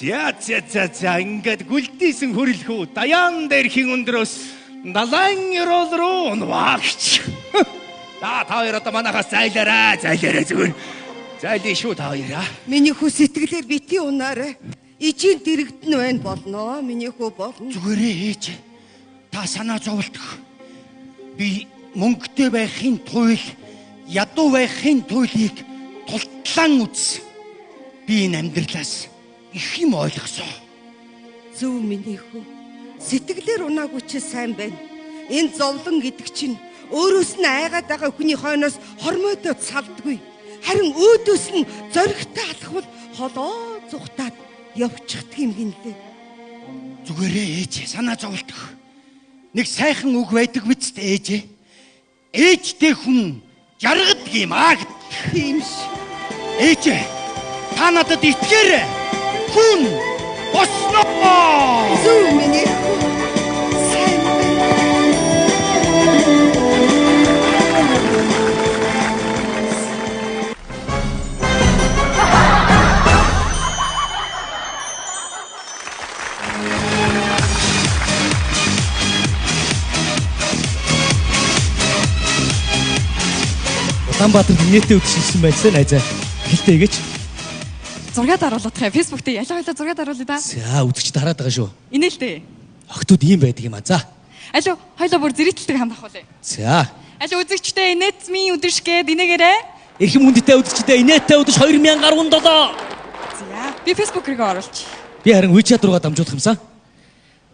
За ингээд гүлдийсэн хөрөлхөө даяан дээр хин өндрөөс далайн ёроол руу унваагч. Та хоёр одоо манахаас зайлаарай зүгээр. Зайлын шүү та хоёраа. Миний хүү сэтгэлээ бити унаарай. Ижийн дэрэгдэн байна болно. Миний хүү болно. Зүгээрээ ээж. Та санаа зовлтох. Би мөнгөтэй байхын туйл, ядуу байхын туйлыг тултлан үз. Би энэ амьдралаас их юм ойлгосон. Зөв миний хүү. Сэтгэлээр унаагүй ч сайн байна. Энэ зовлон гэдэг чинь өөрөөс нь айгаад байгаа хүний хойноос хормойдоо салдгүй. Харин өөдөөс нь зоригтой алхвал холоо зүхтаад явчихдаг юм гинлээ. Зүгээрээ ээж санаа зовлтох. Нэг сайхан үг байдаг биз дээ ээж. Ээжтэй хүн жаргадаг юм аа гэд. Тийм ш. Ээж та надад итгээрэй. Хүн босноо. Зөв миний хүү. Сайн Улаанбаатар нээтэй үдшилсэн байсан найзаа. Хэлтэй гэж. Зургаад харуулах юм. Facebook дээр ялгаа зургаад харуулъя да. За үзэгчд хараад байгаа шүү. Инээлтэй. Охтууд ийм байдаг юм а. За. Алуу, хоёлоо бүр зэрэгтэлтэй хамт ахуулъя. За. Алуу үзэгчтэй инээцмийн өдрш гээд инээгээрээ. Эрхэм хүндтэй үзэгчдээ инээтэй өдөш 2017. За. Би Facebook-ыг оруулж. Би харин WeChat руугаа дамжуулах юмсан.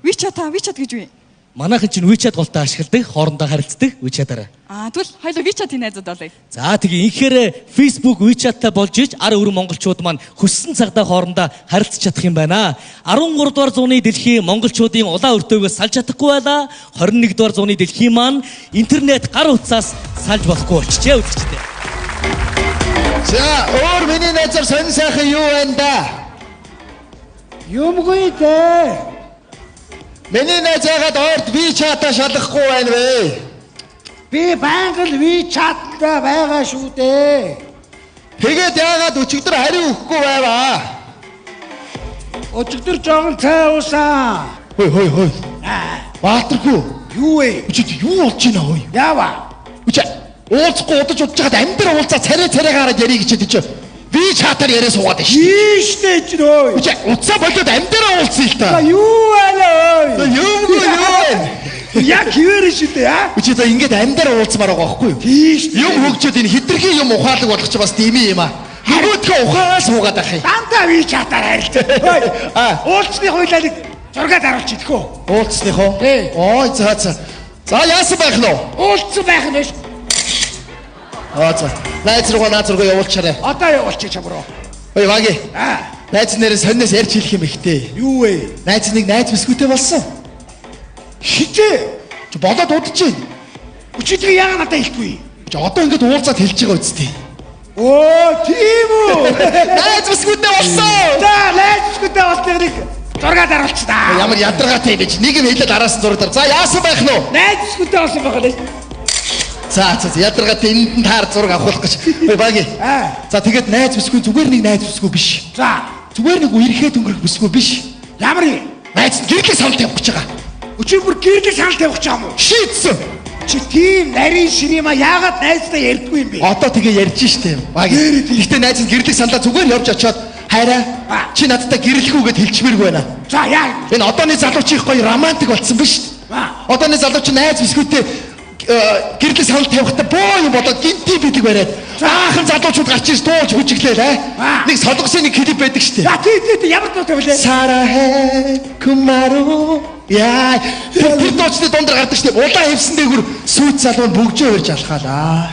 WeChat гэж үү? Манайхан чинь WeChat голтой ашигладаг, хоорондоо харилцдаг WeChat-аараа. Тэгвэл хоёлоо WeChat-ийн найзууд болъё. За тэгээ инхээр Facebook WeChat-тай болж иж ар өрөө монголчууд маань хүссэн цагтаа хоорондоо харилцаж чадах юм байна. 13 дугаар зууны дэлхий монголчуудын улаан өртөөгөөс салж чадахгүй байлаа. 21 дугаар зууны дэлхий маань интернет гар утсаас салж болохгүй болчихжээ үзэгчдээ. За өөр миний найзар сонин сайхан юу байна да? Юмгүй дээ. Миний найзаагаад орд WeChat-а шалгахгүй байна вэ? Би байнга л WeChat-та байгаа шүү дээ. Тэгээд яагаад өчигдөр хариу өгөхгүй байваа? Өчигдөр жоон цай уусан. Хой. Баатаргүй. Юу вэ? Өчигдөр юу болж байна хой? Яава. Уулзахгүй удаж удаж хаад амбэр уулзаа царай ярих гэж чи WeChat-аар яриа суугаад байна шүү. Ийштэй ч нөө. Уцаа болоод амбэраа уулзъя л та. Юу аа? Юу? Яг хിവэр шүү дээ аа. За ингээд амбэраа уулзмаар байгаа байхгүй юу? Тийш. Юм хөгжөөд энэ хитрхи юм ухаалаг болох ч бас тийм юм аа. Нөгөөдхөө ухаалаа суугаад ах юм. Дандаа WeChat-аар харилцаа. Уулзны хуйлаа нэг зургаад харуулж идэх үү? Уулзсныхоо? Ой за. За яасан байх нь вэ? Уулзсан байх нь биш. За. Найз руугаа явуулчаарай. Одоо явуулчих чамруу. Ой ваги. Найз нэрээ сонноос ярьж хэлэх юм ихтэй. Юу вэ? Найз нэг найз бискүтэй болсон. Хитээ. Чи болоод удаж байна. Өчигдөр яагаад надад хэлэхгүй? Одоо ингээд уулзаад хэлж байгаа үстэй. Оо, тийм үү? Найз бискүтэй болсон. За, найз бискүтэй болсныг нэг зургаад харуулчих та. Ямар ядаргаатай юм бэ? Нэг юм хэлээд араас зурдаг. За яасан байх нь вэ? Найз бискүтэй болсон байх лээ. За ядаргаатай энд таар зураг авахулах гэж. Ой баги. За тэгээд найз бискүү зүгээр нэг найз бискүү биш. За, зүгээр нэг үерхэд өнгөрөх бискүү биш. ямар юм? Найз гэрлэх санал тавих гэж байгаа. Өчигдөр бүр гэрлэх санал тавих гэж байгаа юм уу? Шийдсэн. Чи тийм нарийн ширима яагаад найзтай ярьдгүй юм бэ? Одоо тэгээ ярьж штэ. Баги. Гэхдээ найз нь гэрлэх саналаа зүгээр явж очиод хайраа чи надтай гэрлэх үгээд хэлчихмээргүй байна. За яа. Энэ одооны залуучин их гоё романтик болсон биз шүү. Одооны залуучин найз бискүүтэй гэрлэх санал тавихтаа боо юм болоод гинти бидэг бариад аахан залуучууд гарч ирж дуулж хүчиглээл нэг солонгосын нэг клип байдаг штэ. За тийм ямар дуу тавилаа? Сарахэ кумару яа тэр дуучны дундар гардаг штэ. Улаан хевсэн дээгүр сүйт залуу бүгжөө өрж алхаалаа.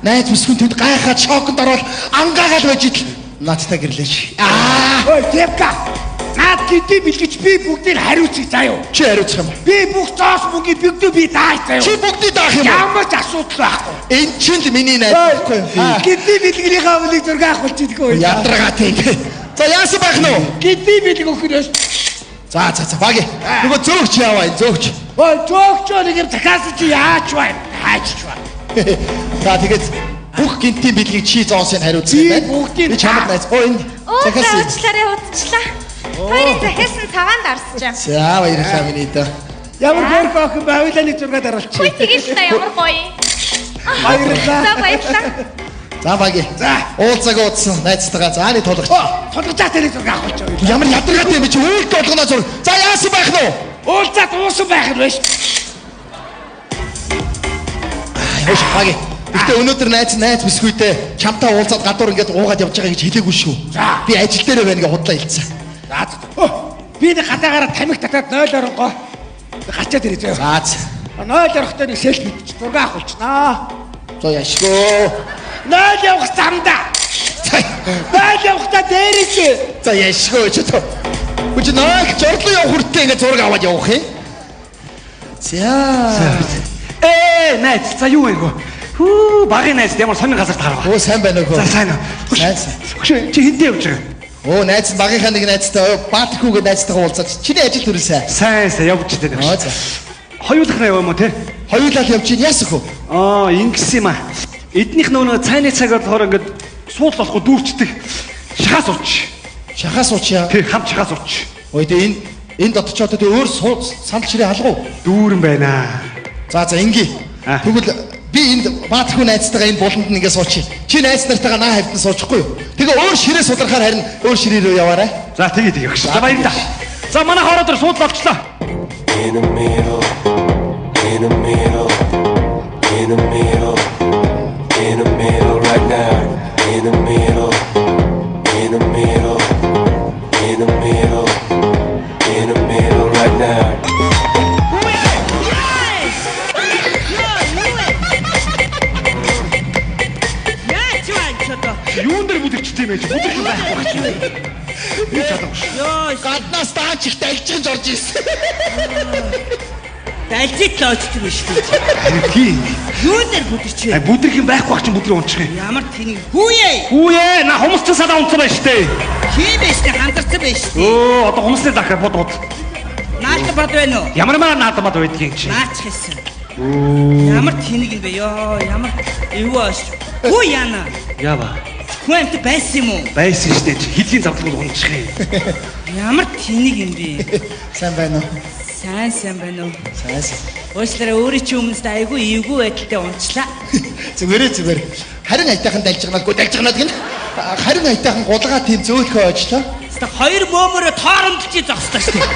Найз бискүүн тэнд гайхаад шоконд ороод ангаагаад байж идэл надтай гэрлээч. Ой Девка. Наад гидий бэлгэж би бүгдийг хариуцъя заяа. Чи хариуцах юм. Би бүх зоос мөнгөийг бүгдөө би даах заяа. Чи бүгдийг даах юм. Ямар ч асуудал байхгүй. Энэ ч л миний найз байхгүй юм. Гидий бэлгэрийнхээ үлийг зураг авах гэж идэх үү? Ядаргаатай. За яасан байх нь вэ? Гидий бэлэг өгөхнөөс. За баги. Нөгөө зөөгч яваа зөөгч. Ой зөөгчөө нэг юм захаас чи яач байна? Хайчч байна. За тэгээд бүх гинтийн бэлгийг чи зоосыг хариуцсан байна. Би чамд найз. Оо энэ захаас уучлаарай удчлаа. Хоёрын захиасан цагаанд арсчаа. За баярлалаа миний дөө. Ямар хөөрхөн охин ба хоёлаа нэг зураг даруулчих. Хүй тэгэл та ямар гоё. Баярлалаа. За баярлалаа. За баги. За уулзаг уудсан найзтайгаа зааны тулгач. Тулгажаа тэр зураг авах гэж. Ямар ядаргаатай юм чи үүлд болгоно зур. За яасан байх нь вэ? Уулзаад уусан байх юм биш. Яаш баги. Гэтэ өнөөдөр найз бисгүйтэй чамтай уулзаад гадуур ингээд уугаад явж байгаа гэж хэлээгүй шүү. Би ажил дээр байна гэж худлаа хэлсэн. За. Би нэг гадаагаараа тамхи татаад 0 оронгоо гачаад ирээ зөө. За. 0 орохтой нэг селфи бичиж зураг авахулчнаа. За яшгөө. 0 явах замда. 0 явахта дээрээс. За яшгөө ч тоо. Үгүй наа зорлоо явах хүртээ ингээд зураг аваад явах юм. За. Найз за юу вэ гоо? Хүү багын найз ямар сонин газар таарав. Оо сайн байна уу? За сайн уу. Найз. Чи хэндээ явж байгаа? Оо найз багийнхаа нэг найзтай Баатархүүгээ найзтайгаа уулзаад чиний ажил төрөөсэй. Сайн явж дээ. Аа за. Хоёулахнаа яваа юм уу те? Хоёулаа явж ийн яасан хөө? Ингэсэн юм аа. Эднийх нөгөө цайны цаг болохоор ингээд суул болохгүй дүүрчдэг. Шахаас урч. Шахаас уучаа. Тэг хамт шахаас урч. Ой тэ энд дотчоод тэ өөр санд ширээ алгав. Дүүрэн байна. За инgi. Тэгвэл би энд Баатархүү найзтайгаа энэ буланд нэгээ суучих. Чи найз нартайгаа наа хавьтан суучихгүй юу? Тэгээ өөр ширээ судрахаар харин өөр ширээ рүү яваарай. За тэгээ өгш. За баярлалаа. За манай хоороо дээр суудл олчлаа. In the middle, in the middle, in the middle, in the middle right now. In the middle, in the middle, in the middle, in the middle right now. Юун дээр бүдэрчтэй байж бүдэрх юм байхгүй байх чинь. Би чадахгүй. Йоо, Гаднаас даач их дайлжиж орж ирсэн. дайлжид л очсон юм шүү дээ. Тийм. Юун дээр бүдэрч вэ? Бүдэрх юм байхгүй байх чинь бүдрээ унчих юм. Ямар тэнэг хүүе. Хүүе, на хумцсан садаа унцсан байж тээ. Тийм байж тээ хандарсан байж тээ. Өө, одоо хумсны дахиад бодгод. Наалт бод байна уу? Ямар наадамад байдгийг чи. Наач хийсэн. Ямар тэнэг юм бэ ёо, ямар эвгүй аш. Хүү яана. Яава. Хүнт байсан юм уу? Байсан шүү дээ. Хилийн завдлагыг унчих юм. Ямар тэнэг юм бэ? Сайн байна уу? Сайн байна уу? Сайн. Уучлаарай өөрөө чи өмнөд айгүй эвгүй байдалтай унчлаа. Зүгээр. Харин айтайхан дайлжганаалгүй дайлжганаад гин. Харин айтайхан гулгаа тийм зөөлхөө очлоо. Хэвээ хоёр бөөмөрөө тооромдолж зогслоо шүү дээ.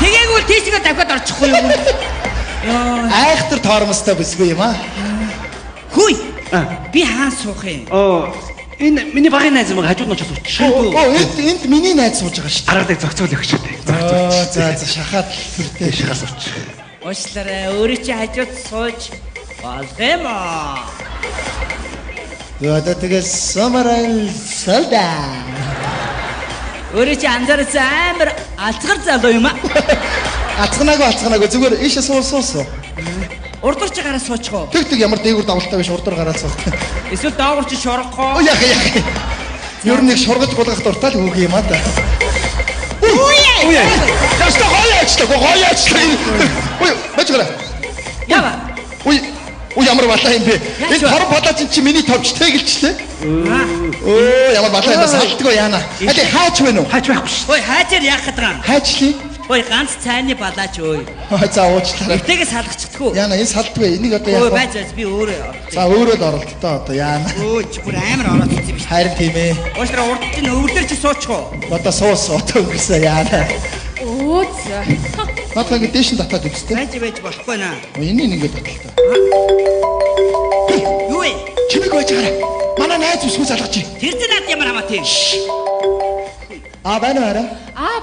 Тэгээгүй тийшгээ давхад орчихгүй юм. Йоо. Айхтар тоормостой бисгүй юм аа. Хүй. Би хаан суух юм. Энэ миний багын найз мага хажууд нь очиж суучих. Энд миний найз сууж байгаа шүү дээ. Аргадаг зохицуул өгч дээ. За шахаад хүртээ Шахаас суучих. Уучлаарай өөрөө чи хажууд сууж болдом аа. Одоо тэгээ самарал салда. Өөрөө чи анзаарч амар алцгар залуу юм аа. Алцганаагүй зүгээр ийшээ суусуу. Урдуур чи гараа суучих уу? Тэг ямар дээгүр давалтай биш урдуур гараад суух. Эсвэл доогуур чи шорохоо? Яах. Ер нь нэг шургаж гулгах дуртай л үг юм аа та. Үе. Ястаа гоёч. Ой, бачгара. Ява. Ой, ямар балаа юм бэ? Энэ хорон балаач чи миний товч тэгэлчлээ. Оо, ямар балаа юм бэ? Салтгүй яана. Хали хаач вэ нү? Хаач байхгүй шүү. Ой, хаажаар яах гэдэг юм? Хаачлаа. Ой, ганц цайны балаач өөй. За уучлаарай. Эвтэйгээ салгачихдгүй. Яана энэ салтгүй. Энийг одоо Ой, яах вэ? байж би өөрөө. За өөрөө л оролттой одоо яана. Өө, чи бүр амар ороод ирсэн юм шиг. Харин тийм ээ. Уучлаарай, урд чинь өвлөр чи суучих уу? Одоо суус одоо өнгөрсөн яана. Оо за. Надад ингэ дэш нь татаад үзтээ. Байж болохгүй наа. Энийг ингэ таталтай. Юу вэ? Чимэг байж гараа. Манай найз бүсгүй залгаж чи. Тэр чинь над ямар хамаатай юм? Байна.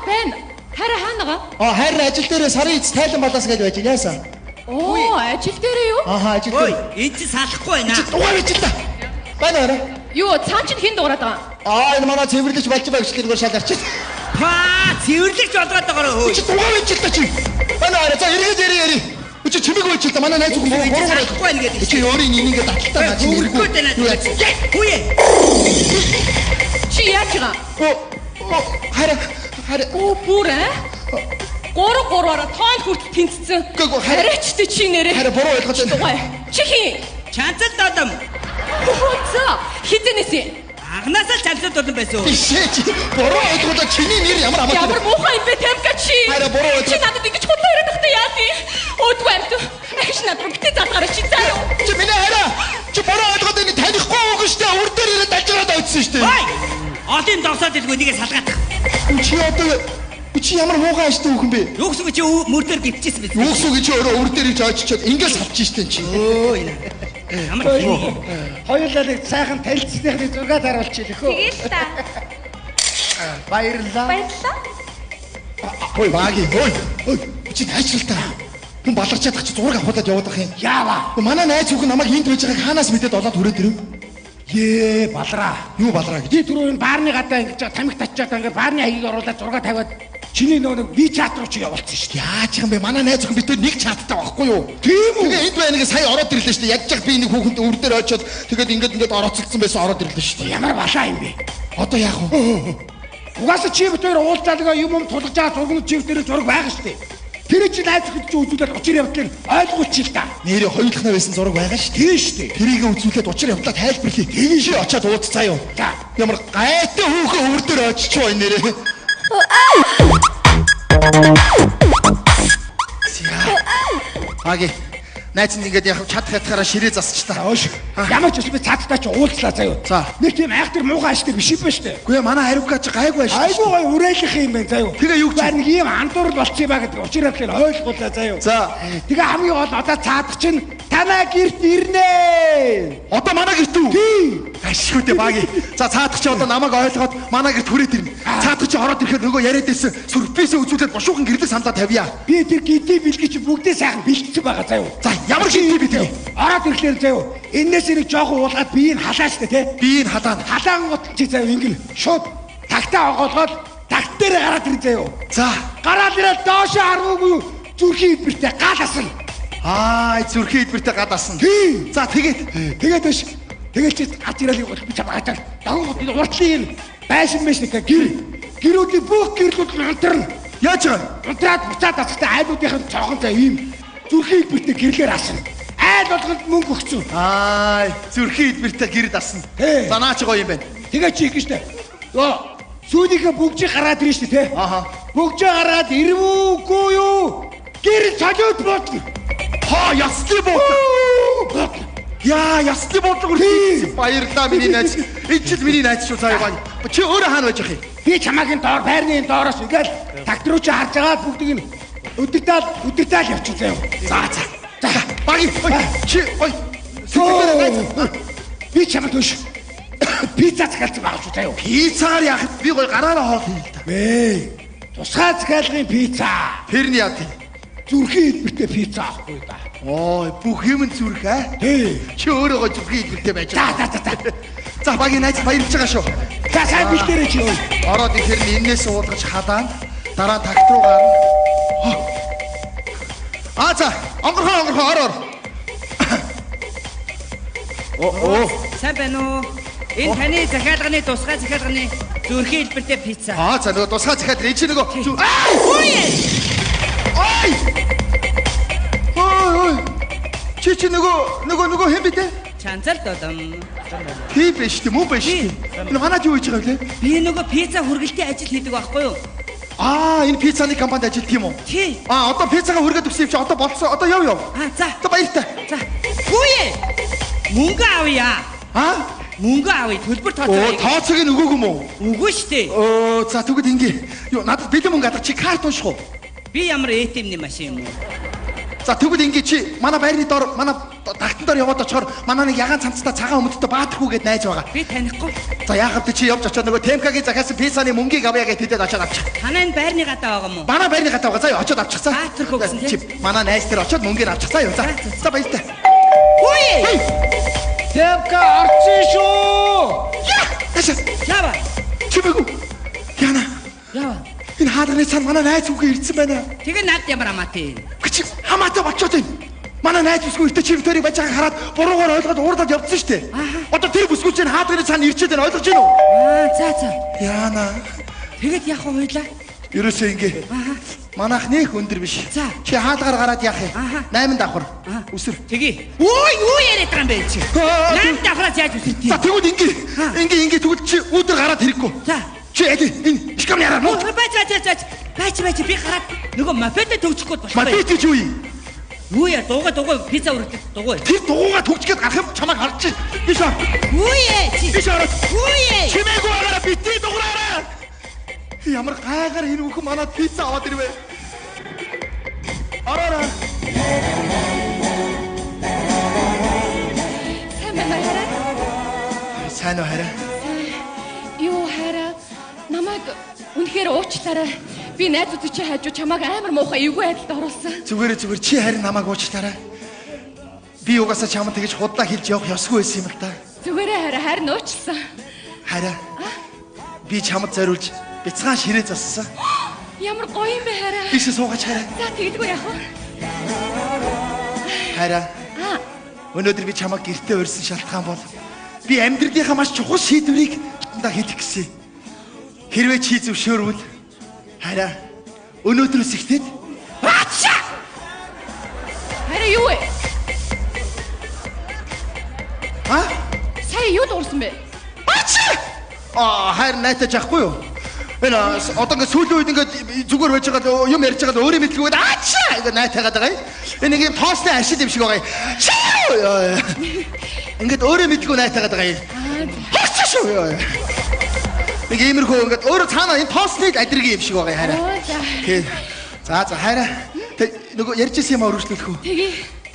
Бэн. Хараа хаанага? Харин ажил дээр сарын эц тайлан балаас гэж байж яасан. Оо, ажил дээрээ юу? Ажил Ой, дээр. энэ чи салахгүй байна. Дугаар байж та. Байна. Юу, цаан чинь хэн дуурайд байгаа? Энэ манай цэвэрлэгч болж байгаа гэж тэргээр шал арчиж. Цэвэрлэгч болгоод байгаа хөө. Чи дугаар байж та чи. Байна. За эргээд яри. Чи чимэг байж та манай найз хүн гурван салахгүй байна гэдэг. чи өөрийн энийгээ таталтаа чи Хөргөө тэнэ. Хүүе. Чи яаж байгаа? Харин Оо, бүр ээ? 3-3-аараа тоон хүртэл тэнцсэн. Хараач чи нэрээ. харин буруу ойлгож байна. Чи хин? Чанцал додом. Оо, за. Хизэнэс юм? Анхнаасаа л цамцууд болон байсан үү? Биш ээ чи буруу ойлгоод чиний нэр ямар амартай. Ямар муухай юм бэ Темка чи? Хараа буруу Чи ойлгоод. надад ингэж худлаа яриад байхдаа яа тий? Өөдгөө амт. Ахиш над руу битээ залгаараа чи заа юу? Чи миний хараа. Чи буруу ойлгоод энэ танихгүй үг штэ. Үр дээр ирээд дажраад ойцсон штэ. Ой! Олон досоод илгүй нэгээ салгаадах. Чи одоо чи ямар муухай аштай хүүхэн бэ? Юу гэсэн чи мөрдөр гівчихсэн биз? Юу гэсэн чи өөрөө өвөр дээр иж очичоод ингээд салж штэ чи. Өө энэ. Ямар Хоёулаа нэг сайхан танилцсныхны зураг харуулчих хөө. Тэгэл та. Баярлалаа. Баярлалаа. Ой баги. Ой. Чи тайчралтай. Хүн баларч чадах чи зураг авахудаад явах юм. Яава. Манай найз хүүхэн намайг энд байж байгааг хаанаас мэдээд олоод хүрээд ирэв? Ээ балраа. Юу балраа гэж. Ди түрүү энэ баарны гадаа ингэж тамиг татчаад ингээд баарны хаягийг оруулаад зураг тавиад чиний нөгөө WeChat руу чи явуулсан шүү дээ. Яаж юм бэ? Манай найз хүүхэн бид нэг чаттай байхгүй юу? Тийм үү? Тэгээ энд байна сая ороод ирлээ шүү дээ. Ядж би нэг хүүхэнд өвөр дээр очиод тэгээд ингээд орооцолцсон байсан ороод ирлээ шүү дээ. Ямар балаа юм бэ? Одоо яах вэ? Угаасаа чи битээр уулзаалгаа юм тулгаж байгаа зургууд чи дээр зураг байгаа шүү дээ. Тэр чи найз хэд чи үзүүлээд учир явдлыг ойлгооч л та. Нэрээ хоёулахнаа байсан зураг байгаа шүү дээ. Тийм шүү дээ. Тэрийг үзүүлээд учир явдлаа тайлбарлая. Тэгээ чи очиод уудцаа юу? За. Ямар гайтай хүүхэн өвөр дээр очиж байгаа нэрээ. Аги найз нь ингээд яг чад хатгаараа ширээ засч та. Оош. Ямар ч би цаадтай ч уулзлаа заяа. За. Нэг тийм айхтар муухай аштай биш юм ба штэ. Үгүй ээ манай хариугаа чи гайгүй шүү. Айгуу гой үрээлэх юм байна заяа. Тэгээ юу гэж? Нэг ийм андуур болчих юм ба гэдэг учир явдлыг ойлгуулаа заяа. За. Тэгээ хамгийн гол одоо цаадах чинь танаа гэрт ирнэ. Одоо манай гэрт үү? Тийм. Ашигүйтэй баги. За цаадах чи одоо намайг ойлгоод манай гэрт хүрээд ирнэ. Цаадах чи ороод ирэхэд нөгөө яриад байсан сүрпризээ үзүүлээд бушуухан гэрлээ саналаа тавья. Би тэр гидий бэлгий чи бүгдээ сайхан бэлдсэн байгаа заяа. За ямар гидий бэлгий? Ороод ирэхлээр заяа. Энээс нэг жоохон уулгаад биеийг халааштай те. Биеийг халаана. Халаан гот чи заяа ингэл шууд тагтаа оголгоод тагт дээр гараад ирэн заяа. За гараад ирээд доошоо харгаагүй юу? Зүрхийн идбэртэй гал асал. Зүрхийн идбэртэй гал асан. Тийм. За тэгээд биш. Тэгэл чи гарч ирэл юу би чамаа хатаа. Дагуу уртлын байшин мэшник гэрүүдийн бүх гэрлүүд унтрна. Яаж байгаа? Унтраад буцаад асахтай айлуудынхын цохон заа ийм зүрхийн идбэртэй гэрлэр асна. Айл болгонд мөнгө өгцөн. Зүрхийн идбэртэй гэрд асна. За наа чи гоё юм байна. Тэгээ чи их штэ. Йоо сүүлийнхээ бүгжийг гараад ирнэ штэ те. Бүгжээ гараад ирвүүгүй юу? Гэр цолиуд бодлоо. Ясны бодлоо. Яа, ясны бодлого үргэлж баярлаа миний найз. Энэ ч миний найз шүү цаа баг. Чи өөрөө хаана байж ах юм? Би чамаагийн доор байрны доороос ингээл такт руу чи харж байгаа бүгдийг нь өдөртаал явчих заяа. За. Баги. Чи би чамд төш. Пицца захиалсан байгаа шүү заяа. Пиццаар яах би гоё гараараа хоол хий л та. Тусгай захиалгын пицца. Тэр нь яа тий? Зүрхийн идбэртэй пицца авахгүй да. Бүх юм зүрх аа? Тий. Чи өөрөө гоё зүрхийн идбэртэй байж байгаа. За багийн найз баярлж байгаа шүү. За сайн бэлдээрэй чи. Ороод ихэр нь энээс уулгаж хадаан дараа такт руу гарна. За онгорхоо ороор. Сайн байна уу? Энэ таны захиалганы тусгай захиалганы зүрхийн хэлбэртэй пицца. За нөгөө тусгай захиалга энэ чи нөгөө Ой. Чи нөгөө хэм бэ те? Чанцал додом. Тийм биш тийм үү биш. Энэ манайд юу хийж байгаа вэ? Би нөгөө пицца хүргэлтийн ажил хийдэг байхгүй юу? Энэ пиццаны компанид ажилладаг юм уу? Тий. Одоо пиццагаа хүргээд өгсөн юм чи одоо болцсон. Одоо яв. За. Одоо баяртай. За. Хөөе. Мөнгө авъя. Мөнгө авъя. Төлбөр тооцоо. Тооцоог нь өгөөг юм уу? Үгүй штэ. За тэгвэл ингэ. Надад бэлэн мөнгө гадаг чи карт унших уу? Би ямар ATM-ний машин юм уу? За тэгвэл ингэ чи манай байрны доор манай тагтан доор яваад очихоор манай нэг ягаан цамцтай цагаан өмдөлтөй баатархүү гэд найз байгаа. Би танихгүй. За яахад чи явж очоод нөгөө Темкагийн захиасан пиццаны мөнгийг авъя гэд тэдэд очоод авчих. Танай байрны гадаа байгаа юм уу? Манай байрны гадаа байгаа. За очоод авчих цаа. Баатархүү гэсэн тийм. Чи манай найз дээр очоод мөнгөний авчих цаа юу. За баяртай. Хөөе. Темка орсон шүү. Ява. Чимээгүү. Яна. Энэ хаадрын цан манай найз хүүгээ ирсэн байна. Тэгээ над ямар хамаатай. Чи хамаатай болчиход байна. Манай найз бүсгүй иртэ чи битэрийг байж байгааг хараад буруугаар ойлгоод уурлаад явдсан шүү дээ. Одоо тэр бүсгүй чинь хаадрын цан ирчээд байна ойлгож байна уу? За. Яна. Тэгэд яах вэ хойлаа? Ерөөсөө ингэ. Манайх нэх өндөр биш. За. Чи хаалгаар гараад яах юм? Аха. 8 давхар. Үсэр. Тгий. Өө юу яриад байгаа юм бэ чи? 8 давхраас яаж үсэртий? За тэгвэл ингээ тэгвэл чи үүдэр гараад хэрэггүй. За. Чи энэ шкам яраа муу. Бач би гараад нөгөө мопедд төгжихгүй болох бай. Мопед чи юу юм? Юу яа дугаа пицца өргөдөг дугаа. Тэр дугуугаа төгжгээд гарах юм чамайг харж чинь. Биш аа. Юу яа чи? Биш аа. Юу яа? Чимээгүй байгаараа битээ дугаараа. Ямар гайгаар энэ бүхэн манад пицца аваад ирвэ. Араа. Сайн уу хараа? Юу хараа? Намайг үнэхээр уучлаарай. Би найзууд чи хажуу чамайг амар муухай эвгүй байдалд оруулсан. Зүгээр чи харин намайг уучлаарай. Би угаасаа чамд тэгж худлаа хэлж явах ёсгүй байсан юм л да. Зүгээрээ харин уучлсан. Хараа. Би чамд зориулж бяцхан ширээ зассан. Ямар гоё юм бэ хараа. Биш суугач хараа. За тэгдэггүй яах вэ? Хараа. Өнөөдөр би чамайг гэртээ урьсан шалтгаан бол би амьдралынхаа маш чухал шийдвэрийг дандаа хийх гэсэн. Хэрвээ чи зөвшөөрвөл хараа өнөөдрөөс ихтэй хараа юу вэ? Сая юу дуурсан бэ? Хайр найтаж яахгүй юу? Энэ одоо ингэ сүүлийн үед ингэ зүгээр байж байгаа юм ярьж байгаа өөрөө мэдлгүй ингэ найтаагаад байгаа юм. Энэ ингэ тоосны ашиг юм шиг байгаа юм. Ингээд өөрөө мэдлгүй найтаагаад байгаа юм. Хачшаа. Нэг иймэрхүү ингээд өөрөө цаана энэ тоосны адрыг юм шиг байгаа хараа. За хараа. Нөгөө ярьж ирсэн юм өргөжлүүлэх үү?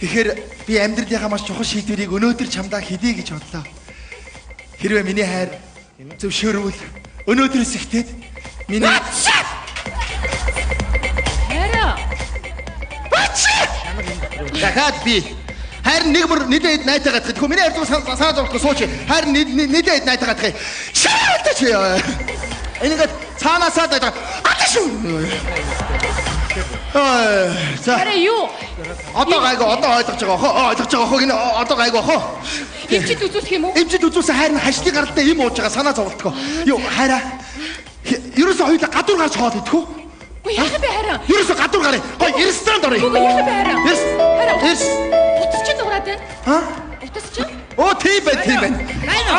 Тэгэхээр би амьдралынхаа маш чухал шийдвэрийг өнөөдөр чамдаа хийдэ гэж бодлоо. Хэрвээ миний хайр зөвшөөрвөл өнөөдрөөс ихтэй миний хараа. дахиад би харин нэг бүр нэдэд найтаагаад гэхгүй миний хайр санаа зовхгүй сууч. Харин нэдэд найтаагаад гэх. Шаалтаач. Энийгээ цаанаасаа даа. Аташгүй. За. Хараа юу? Одоо гайгүй одоо ойлгож байгаа хоо. Ойлгож байгаа хоо. Энэ одоо гайгүй хоо. Эмчид үзүүлэх юм уу? Эмчид үзүүлсэн хайр нь хашны гаралтай юм ууж байгаа санаа зовлтгоо. Юу хайраа. Ерөөсөө хоёулаа гадуур гарч хоод идэх үү? Үгүй яах вэ хараа? Ерөөсөө гадуур гарыг. Гой ресторанд орё. Үгүй яах вэ хараа? Хараа. Утас чи дуурайд байна. Утас чи? Оо тийм байна. Байна.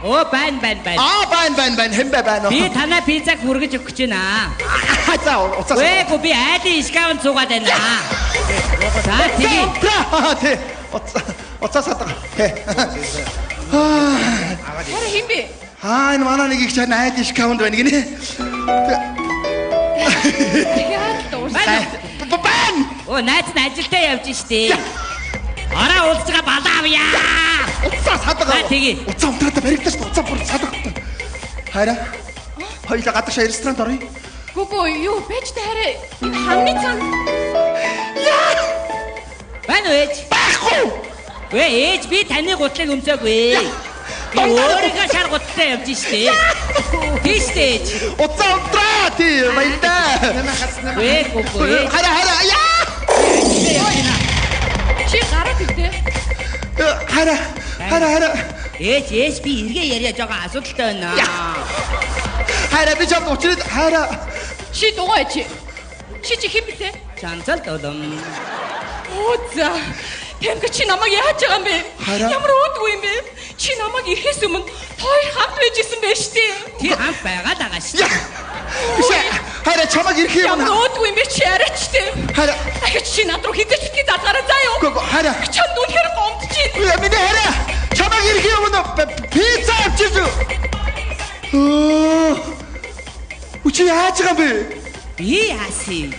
Оо байна. Байна. Хэмбэ байна. Би танаа пиццаг хүргэж өгч байна. За уцаас. Үгүй би айлын скавн цугаад байна. За тэгээ. Уцаас хатаа. Хараа хин бэ? Энэ манай нэг их чань айд шкаунд байна гинэ. Яа дуурсан. Бан! Оо найз нь ажилдаа явж штэ. Араа уулзгаа балаа авъя. Уцаас хатаа. Тэгээ. Уцаа унтраад баригдаж шүү. Уцаа бүр садаг. Хайраа. Хоёлаа гадагш ресторанд орё. Гүгөө юу байж та хараа хамны цан. Байна уу ээж? Байхгүй. Гээ ээж би таны гутлыг өмсөөгүй. Би өөрийнхөө шар гутлаа явж штэ. Тийш ээж. Уцаа унтраа тий баялаа. Гээ гүгөө. Хараа. Чи гараад ирдэ. Хараа. Ээж би эргээ яриад байгаа асуудалтай байна. Хараа би чамд учраад хараа. Чи дугаа чи. Чи хэм бэ? Чанцал додом. Оо за. Тэмгэ чи намайг яаж байгаа юм бэ? Ямар өөдгүй юм бэ? Чи намайг ирэхээс өмнө хоёр хамт байж исэн байж тээ. Тий хамт байгаад байгаа шүү. Хараа чамаг ирэх юм. Ямар өөдгүй юм бэ чи арайч тээ. Хараа. Ахиж чи над руу хизэж битгий даалгараа заа юу? Хараа. Чам нүнхээр гомдчих. Миний хараа. Чамаг ирэх юм пицца авчиж. Учи яаж байгаа бэ? Би яаси.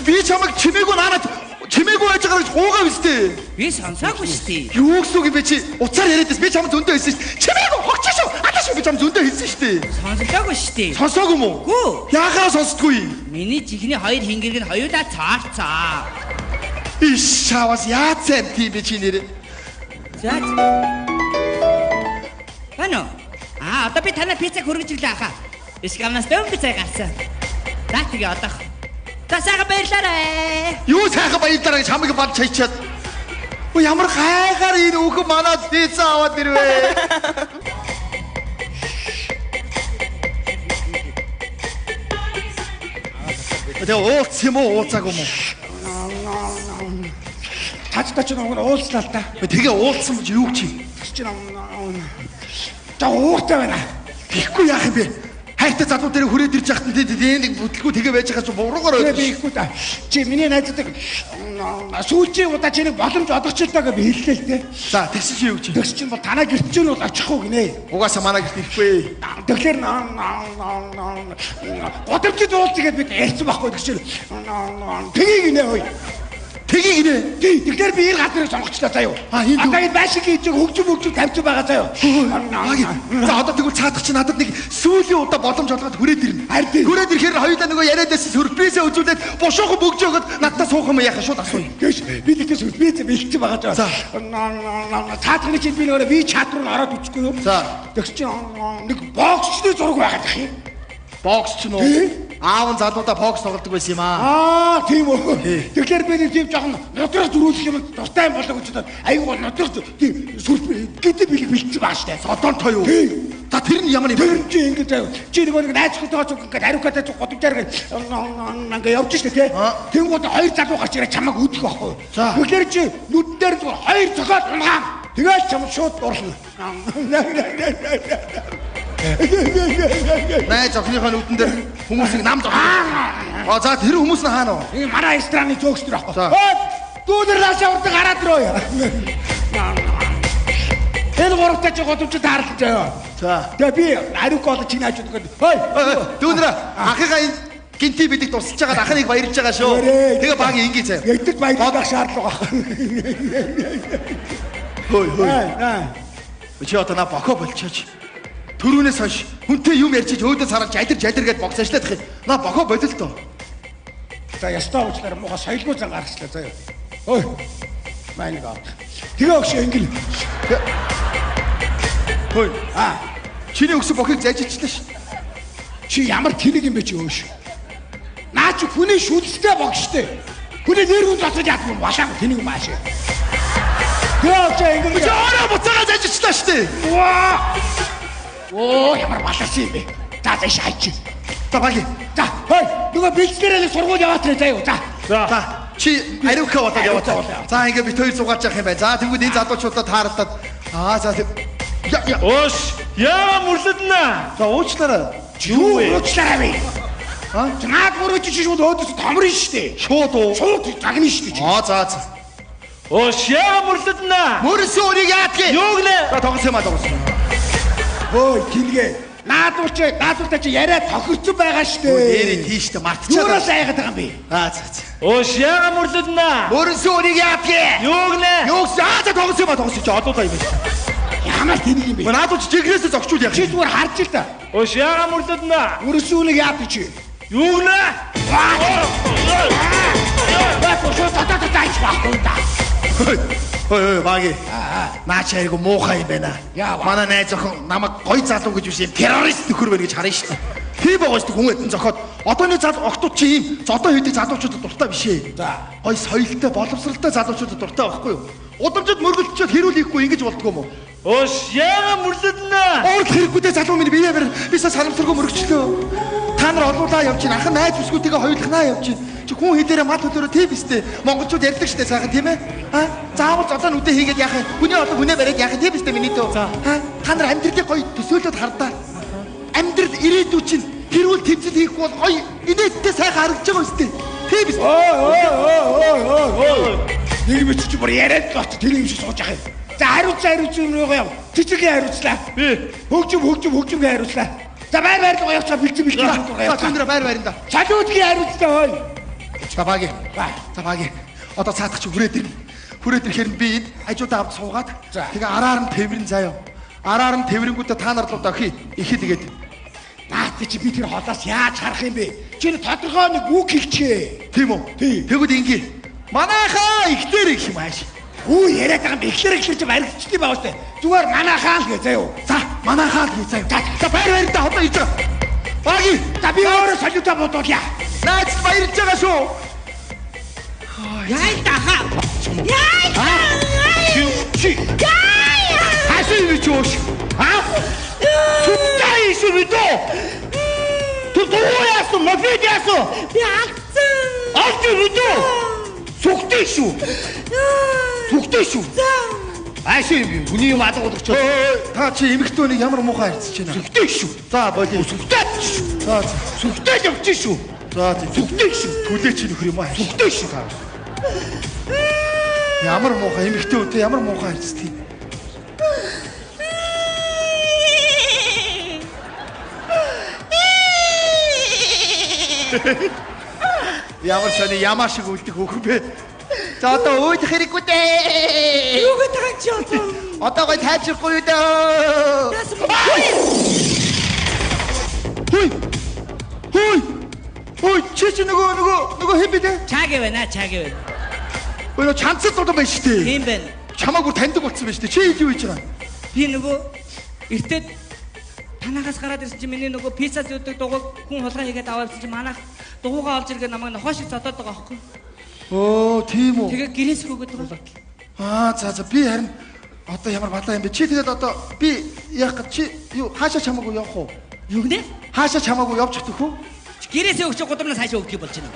Би чамаг чимээгүй наанад чимээгүй байж байгаа гэж гуугаа вэстэй. Би сонсоогүй штий. Юу гэсэн үг бэ чи? Уцаар яриадээс би чамд зөндөө хэлсэн шүү. Чимээгүй хогч шүү. Аташ би чамд зөндөө хэлсэн шүү. Сонсоогүй штий. Сонсоогүй мүү? Гүү. Яахаа сонсдгүй? Миний чихний хоёр хингэрэг нь хоёулаа цаарцаа. Иш шавас яацсан тийм би чи нэр. За. Хано. Одоо би танаа пиццаг хүргэж ирлээ ахаа. Ишгамнаас дэм пиццаг гарсан. За тэгээ одоо. За сайхан баярлаарай. Юу сайхан баярлаарай гэж хамаг бад чайчаад. Ямар гайгаар энэ хүүхэн манад пицца аваад ирвэ. Тэгээ уулц юм уу уулзаагүй юм уу? Тацтай ч нэг уулзлаа л та. Тэгээ уулцсан гэж юу гэж юм? Чи за ууртай байна. Ихгүй яах юм бэ? Хайртай залуу дээр хүрээд ирж яхад нэг бүтлгүй тэгээ байж байгаа ч буруугаар би ихгүй та. Чи миний найздаг сүүлчийн удаа чи нэг боломж одогчлаа гэж би хэллээ л дээ. За тэгсэн чи юу гэж? Тэгс чинь бол танаа гэрт чинь бол очихгүй гинэ. Угаасаа манай гэрт ирэхгүй. Тэгэхээр годамжид уулзгээд бид ярьсан байхгүй гэж чинь. Тгий гинэ хөөе. Тгий гинэ. Тий, тэгэхээр би ир газрыг сонгочлаа заяа. Одоо энэ байшиг хийж хөгжим тавьчих байгаа заяа. За одоо тэгвэл цаадах чи надад нэг сүүлийн удаа боломж олгоод хүрээд ирнэ. Хүрээд ирэхээр хоёулаа нөгөө яриад байсан сюрпризээ үзүүлээд бушуухан бөгжөөгд надад суух юм яхаа шууд асууя. Гэвч би тэгтээ сюрприз бэлтэж байгаа заяа. Цаадахны чинь би нөгөө би чат руу ороод үзэхгүй юу? За. Тэгс чинь нэг боксчны зураг байгаад их юм. Бокс ч нөө. Аав нь залуудаа бокс тоглодог байсан юм аа. Тийм үү. Тэгэхээр би нэг тийм жоохон нодрог зөрүүлэх юм дуртай юм болоо гэж бодоод айгүй нодрог тийм сүрприз гэдэг бэлэг бэлтэж байгаа штэ. Содонтой юу? За тэр нь ямар юм бэ? Тэр чи ингэж заяа. Чи нэг найзхтойгоо зүг ингээд хариукатай зүг годомжаар ингээд явж штэ тий. Тэнгууд хоёр залуу гарч ирээ чамайг үдэх байхгүй. Тэгэхээр чи нүд дээр зүгээр хоёр цогоод унгаам. Тэгэл чам шууд дурлна. Найз охиныхоо нүдэн дээр хүмүүсийг нам зогсоо. За тэр хүмүүс нь хаана вэ? Энэ манай рестораны зөөгчдөр байхгүй. Дүүнэр наашаа урд гараад ирөө. Энэ гуравтай ч годомжид хаарлаж байгаа. За. Тэгээ би ариук болоо чиний хажууд гээд. Хой. Дүүнэр ахыгаа энэ гинти бидийг тусалж байгаа ахныг баярлж байгаа шүү. Тэгээ баг ингээ заяа. Ягдад баярлах шаардлага байна. Хой. Чи одоо на бохоо болчихооч. Төрүүнээс хойш хүнтэй юм ярьж өөдөө саралж алир гэж бокс ажиллаад их. На бохоо болил тоо. За ястаа уучлаарай муухай соёлгүй зан гаргачлаа заяа. Ой. Маань гоо. Тэгээ өгш ингэл. Хой. Чиний өгсөн бохыг зажичлаа ш. Чи ямар тэнэг юм бэ чи өөш. Наа чи хүний шүлстэй бог штэ. Хүний нэр хүн зоцож яах юм балаа тэнэг мааш. Тэгээ өгш ингэл. Чи ороо буцаага зажичлаа штэ. Ваа. Оо ямар баларсан юм бэ? За зайш хайчих. За баги. За хой нөгөө бэлтгэрээ сургууль яваад ирээ заяа. За чи ариука болоод яваад. За ингээ бит хоёр суугаач явах юм байна. За тэгвэл энэ залуучуудаа тааралдаад за я Өөш яа мөрлөднө. За уучлаарай. Юу уучлаарай бэ? Наад мөрөж чи шууд өөдөөс томрно штэ. Шууд уу? Шууд загна штэ. За. Өөш яа мөрлөднө. Мөрөс өөрийг яадгийг. Юу гэнэ? За тоглосон юм аа. Ой тэнгээ. Наадууч чи яриа тохирцсон байгаа штэ. Нэрээ тийштэй мартчихаа. Юунаас айгаад байгаа юм бэ? За. Өөш яа мөрлөднө. Мөрөс өөрийг яадгийг. Юу гэнэ? За тоглосон юм аа. Чи одоодаа юм байна. Ямар тэнэг юм бэ? Наадууч жигрээсээ зогчуул яах. Чи зүгээр харж ил та. Өөш яа мөрлөднө. Мөрөс үүнийг яад чи. Юу гэнэ? Ой баги. Наач айгу муухай юм байна. Манай найз охин намайг гой залуу гэж биш юм террорист нөхөр байна гэж харна шүү дээ. Тийм байгаа шүү дээ хүн эдэн зохиод. Одооны охтууд чи ийм зодоо хийдэг залуучуудад дуртай биш ээ. Гой соёлтой боловсралтай залуучуудад дуртай байхгүй юу? Удамжид мөргөлдчихэд хэрүүл хийхгүй ингэж болдгоо юм уу? Өөш яа мөрлөднө. Уурд хэрэггүйтэй залуу минь бие барь бисаа санамсаргүй мөргөчлөө. Та нар олуулаа явж чинь анхан найз бүсгүүдтэйгээ хоёулахнаа явж чинь. Чи хүн хідээрээ мал хөдөрөө тийм бистэй. Монголчууд ярьдаг штэ сайхан тийм ээ. Заавал зодоо нүдэ хийгээд яах юм? Хүний одоо хүнээ бариад яах юм тийм бистэй миний дөө. Та нар амьдралыг гоё төсөөлөд хардаа. Амьдрал ирээдүй чинь хэрүүл тэмцэл хийхгүй бол гоё инээдтэй сайхан харагдаж байгаа үстэй. Тийм бистэй. Ой. Нэг мэт чи бүр яриад л бат тэр юм шиг сууж яах юм. За хариуцсан руугаа яв. Цэцгийн хариуцлаа. Хөгжим хариуцлаа. За байр руу явцгаа бэлтгэж За түндрэ байр да. Салуудгийн хариуцлаа хой. За баги. Одоо цаадах чи хүрээд ирнэ. Хүрээд ирэхээр би энэ хажуудаа авд суугаад тэгээ араар нь тэврэн заяа. Араар нь тэврэнгүүтээ та нар руу дохи ихэд тэгээд наад чи би тэр холоос яаж харах юм бэ? Чи тодорхой нэг үг хэлчихээ. Тийм үү? Тэгвэл ингээ. Манайхаа ихтэр их юм ааш. Үу яриад байгаа юм ихлэр чи баригдчихдээ байгаа штэ. Зүгээр манайхаа л гээ заяа. За манайхаа л гээ заяа. За байр да одоо иж байгаа. Баги. За би өөрөө солиута бодуулъя. Найз баярлж байгаа шүү. Яй таха. Яй. Чи. Хашиг чууш. Суттай шүү бидөө. Туу яасан мөфид яасан. Би Авч өрөөдөө. Сүхтэй шүү. Сүхтэй шүү. Аашаа юм. Хүний юм алга болгоч. Та чи эмэгтэйнийг ямар муухай харьцаж байна? Сүхтэй шүү. За болий. Сүхтэй шүү. За Сүхтэй явж шүү. за Сүхтэй шүү. түлээ чи нөхөр юм аа. Сүхтэй шүү. Ямар муухай эмэгтэй үнтэй ямар муухай харьцдаг. Ямар сони ямаа шиг үлдэх хөхөн бэ? За одоо өөдөх хэрэггүй дээ. Юу гэдэг юм чи одоо? Одоо гой тайвширхгүй юу дээ. Хөөй чи нөгөө хэм бэ дээ? Чааги байна, чааги байна. Өө чанцад одоо байна шүү дээ. Тийм байна. Чамааг бүр таньдаг болсон байна шүү дээ. Чи юу хийж байгаа? Би нөгөө эртээд танахаас гараад ирсэн чи миний нөгөө пицца зүүдэг дугуйг хүн хулгай хийгээд аваалсан чи манайх дугуйгаа олж иргээ намайг нохоо шиг зодоод байгаа байхгүй. Оо тийм үү. Тэгээ гэрээс хөгөөд байгаа. За би харин одоо ямар балаа юм бэ? Чи тэгээд одоо би яах гэж чи юу хаашаа чамаагүй явах уу? Юу гэнэ? Хаашаа чамаагүй явж чадах уу? Гэрээсээ өгч гудамнаас хаашаа өгөх болж байна.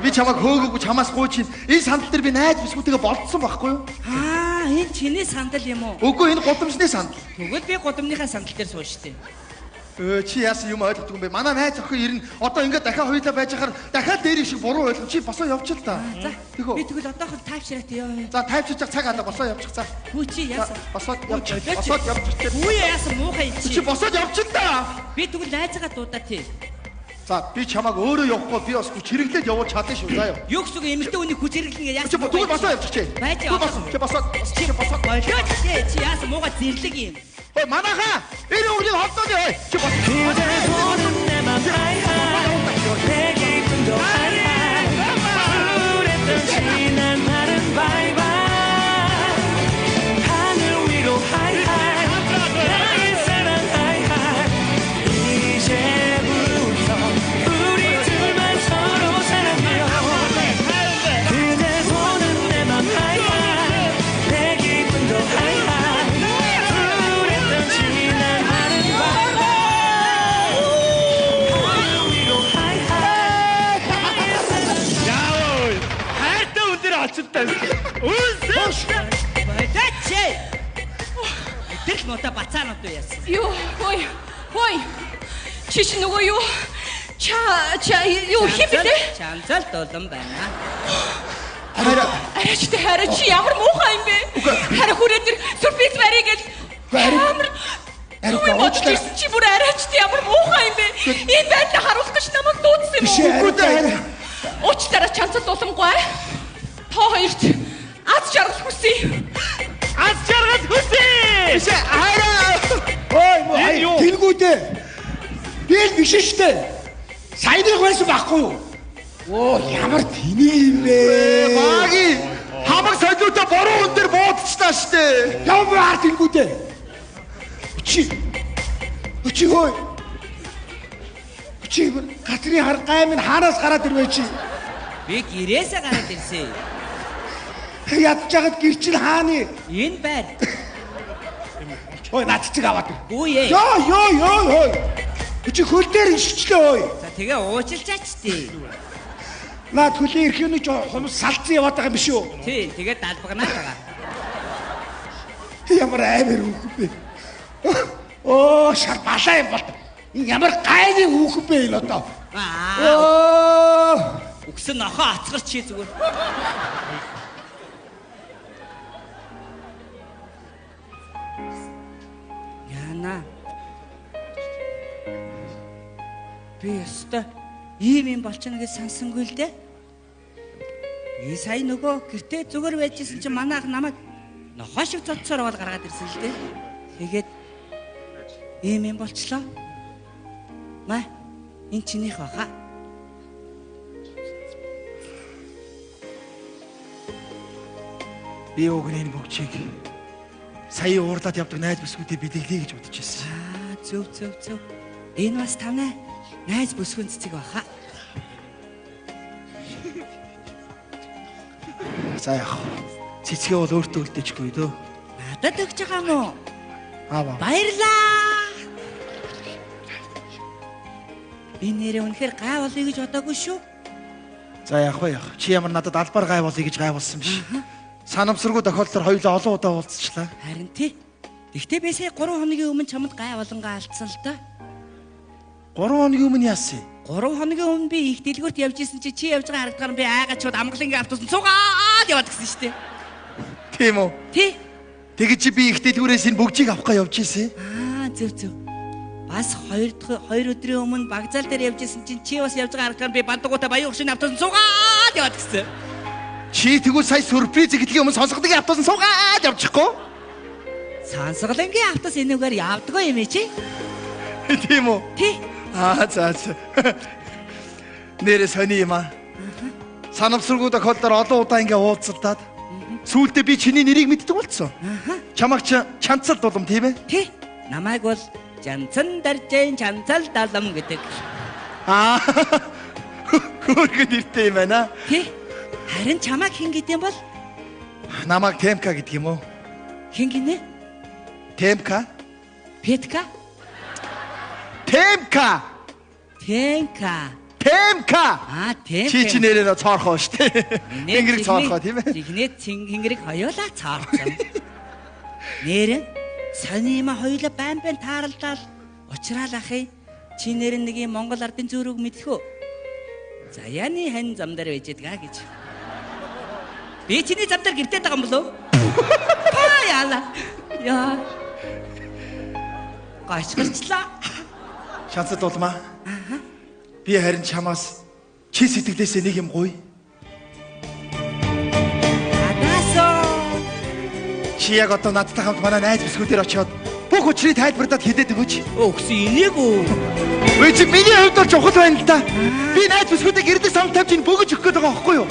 Би чамааг хөөгөөгүй чамаас гуй чинь энэ сандал дээр би найз бисгүүтэйгээ болцсон байхгүй юу? Энэ чиний сандал юм уу? Үгүй энэ гудамжны сандал. Тэгвэл би гудамныхаа сандал дээр сууж штэ. Чи яасан юм ойлгохгүй юм бэ? Манай найз охин ирнэ. Одоо ингээд дахиад хоёулаа байж хахаар дахиад дээр шиг буруу ойлгоно. Чи босоо явчих л та. За. Би тэгвэл одоохон тайвшираад ёо. За тайвчилж цаг алга босоо явчих цаа. Хүү чи яасан? Босоод явчих. Босоод явчих. Хүү яасан муухай Чи чи. босоод явчих л та. Би тэгвэл найзгаа дуудаа тий. За би чамааг өөрөө явахгүй би бас хүч хэрэглээд явуулж чадсан шүү заа юу. Юу гэсэн үг эмэгтэй хүний хүч хэрэглэн Чи тэгвэл босоо явчих чи. Байж Чи босоод болоод чи яасан мууга зэрлэг юм. Ой манайхаа энэ өглөө холдооны ой. Чи босоо. Тэр л мота бацаанууд юу яасан? Юу, хой. Чи нөгөө юу? Юу хийх вэ? Чанцал долон байна. Арайчтай чи ямар муухай юм бэ? Хараа хүрээ тэр сүрприз барья гэж. Амар уучлаарай. Чи бүр арайчтай ямар муухай юм бэ? Энэ байдлаа харуулах гэж намайг дуудсан юм уу? Үгүй дээ. Уучлаарай чанцал долонгой. Та хоёрт аз жаргал хүсье. Аз жаргал хүсье. Биш хараа. Ой тэнгүүдээ. Би л биш штэ. Саяных байсан байхгүй юу? Оо ямар тэний юм бэ? Баги хамаг солиотой бороо хүн дээр буудчихлаа штэ. Ямар тэнгүүдээ. Чи хой. Чи Катрин харгай минь хаанаас гараад ирвэ чи? Би гэрээсээ гараад ирсэн. Ядж жагаад гэр чинь хааны? Энэ байр. Ой над чиг аваад. Үгүй ээ. Йоо. Чи хөл дээр ишчлээ ой. За тэгээ уучлаач тий. Наад хөлийн эрхний хумс салцсан яваад байгаа юм биш үү? Тий, тэгээ далбагнаа байгаа. Ямар амар хүүхэн бэ? Оо шар балаа юм бол. Энэ ямар гайны хүүхэн бэ энэ одоо? Үгсэн нохоо ацгарч чи зүгээр. Яна. Би өстө ийм болчихно гэж сансангүй л дээ. Би сая нөгөө гэртээ зүгээр байжсэн чи манай ах намайг нохоо шиг цодсоор бол гаргаад ирсэн л дээ. Тэгээд ийм болчлоо. Маа энэ чинийх баха. Би өгнэн бүгчийг сая уурлаад явдаг найз бүсгүүдээ бэлэглэе гэж бодож байсан. Зөв. Энэ бас танай найз бүсгүн цэцэг баха. За яах вэ? Цэцгээ бол өөртөө үлдээчихгүй дөө. Надад өгч байгаа юм уу? Аава. Баярлаа. Би нэрээ үнэхээр гай болъё гэж бодоогүй шүү. За яах вэ? Чи ямар надад албаар гай болъё гэж гайвуулсан биш. Санамсаргүй тохиолдолд хоёулаа олон удаа уулзчлаа. Харин тий. Гэхдээ би сая 3 хоногийн өмнө чамд гай болонгаа алдсан л да. 3 хоногийн өмнө яасан? 3 хоногийн өмнө би их дэлгүүрт явж исэн чи явж байгаа харагдгаар би айгачуд амгалангийн автобусан цугаад яваад гисэн шүү дээ. Тийм үү? Тий. Тэгэж чи би их дэлгүүрээс энэ бүгжийг авахгаа явж исэн. Зөв. Бас 2 өдрийн өмнө багзаал дээр явж исэн чинь чи бас явж байгаа харагдгаар би бандагуутай баян хөшийн автобусан цугаад яваад гисэн. Чи тэгвэл сая сюрприз гэхлийн өмнө сонсгодгийн автобусан суугаад явчихгүй? Сонсголонгийн автобус энэгээр явдгаа юм ээ чи? Тийм үү? Тий. За. Нэрээ сони юм аа. Санамсаргүй тохиолдолд олон удаа ингээ уулзалтаад сүүлдээ би чиний нэрийг мэддэг болсон. Чамаг чанцал дулам тийм ээ? Тий. Намайг бол Жанцан даржэн чанцал далам гэдэг. Хөөргөн нэртэй юм байна. Тий. Харин чамаг хэн гэдэм бол? Намайг Темка гэдэг юм уу? Хэн гинэ? Темка? Петка? Темка. Темка. Чи нэрээ цоорхоо штэ. Тэнгэрийг цоорхоо тийм ээ? Тэгнээ тэнгэрийг хоёулаа цоорсон. Нэр сонима хоёулаа байн тааралдаад уучраал ахыг. Чи нэр нэг юм Монгол ардын зөрүүг мэдэх үү? Заяаны хэн зам дээр байж байгаа гэж. Би чиний зам дээр гэртээд байгаа юм болов? Яала. Яа. Гашгирчлаа. Шанцад улмаа. Би харин чамаас чи сэтгэлээсээ нэг юм гоё. Чи яг одоо надтай хамт манай найз бүсгүүдээр очиод бүх учрыг тайлбарлаад хэлээд өгөөч. Өгсөн инеэгөө. Вэ чи миний хувьд бол чухал байна л да. Би найз бүсгүүдээ гэрдээ самт тавьж ин бөгөж өгөх гээд байгаа байхгүй юу?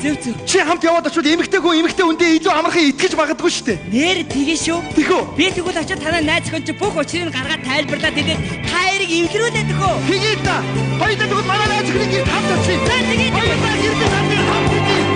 Зөв. Чи хамт яваад очиод эмэгтэйгөө эмэгтэй үндэ илүү амархан итгэж магадгүй шүү дээ. Нэр тгий шүү. Тэхүү. Би тэгвэл очиод танаа найз охин чи бүх учрыг гаргаад тайлбарлаад хэлээд та хоёрыг эвлэрүүлээд өгөө. Хийгээд та. Хоёулаа тэгвэл манай найз охины гэрд хамт очие. За тэгээд хоёулаа гэрдээ хамт очие.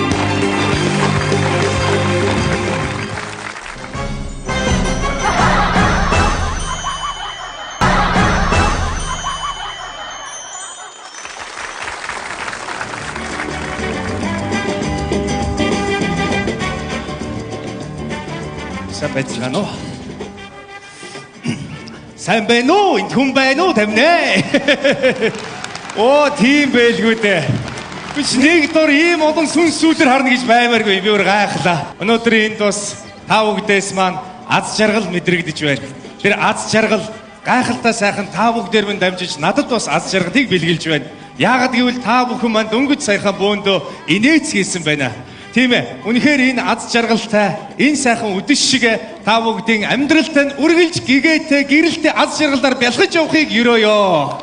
Сайн байна уу? Энд хүн байна уу? Тамнэ. Оо, тийм байлгүй дээ. Би нэг дор ийм олон сүнс сүлэр харна гэж баймааргүй. Би өөр гайхлаа. Өнөөдөр энд бас та бүгдээс маань аз жаргал мэдрэгдэж байна. Тэр аз жаргал гайхалтай сайхан та бүгдээр минь дамжиж надад бас аз жаргалыг бэлгэлж байна. Яагаад гэвэл та бүхэн маань дөнгөж саяхан бөөндөө инээц хийсэн байна. Тийм ээ. Үнэхээр энэ аз жаргалтай, энэ сайхан үдэш шиг та бүгдийн амьдралтай нь үргэлж гэгээтэй, гэрэлтэй аз жаргалаар бялхаж явахыг ерөөё.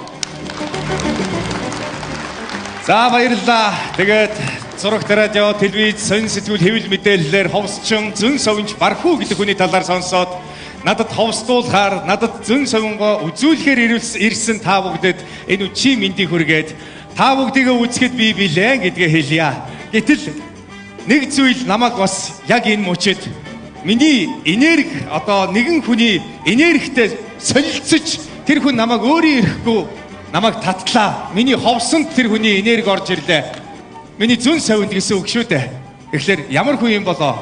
За баярлалаа. Тэгээд зурагт радио, телевиз, сонин сэтгүүл хэвлэл мэдээллээр ховсчин зөн совинч Бархуу гэдэг хүний талаар сонсоод надад ховсдуулахаар, надад зөн совингоо үзүүлэхээр ирсэн та бүгдэд энэ үчи мэндийг хүргээд та бүгдийгээ үзэхэд би билэн гэдгээ хэлье. Гэтэл нэг зүйл намайг бас яг энэ мөчөд миний энерги одоо нэгэн хүний энергитэй солилцож тэр хүн намайг өөрөө ирэхгүй намайг татлаа. Миний ховсонд тэр хүний энерги орж ирлээ. Миний зүн совинд гэсэн үг шүү дээ. Тэгэхээр ямар хүн юм болоо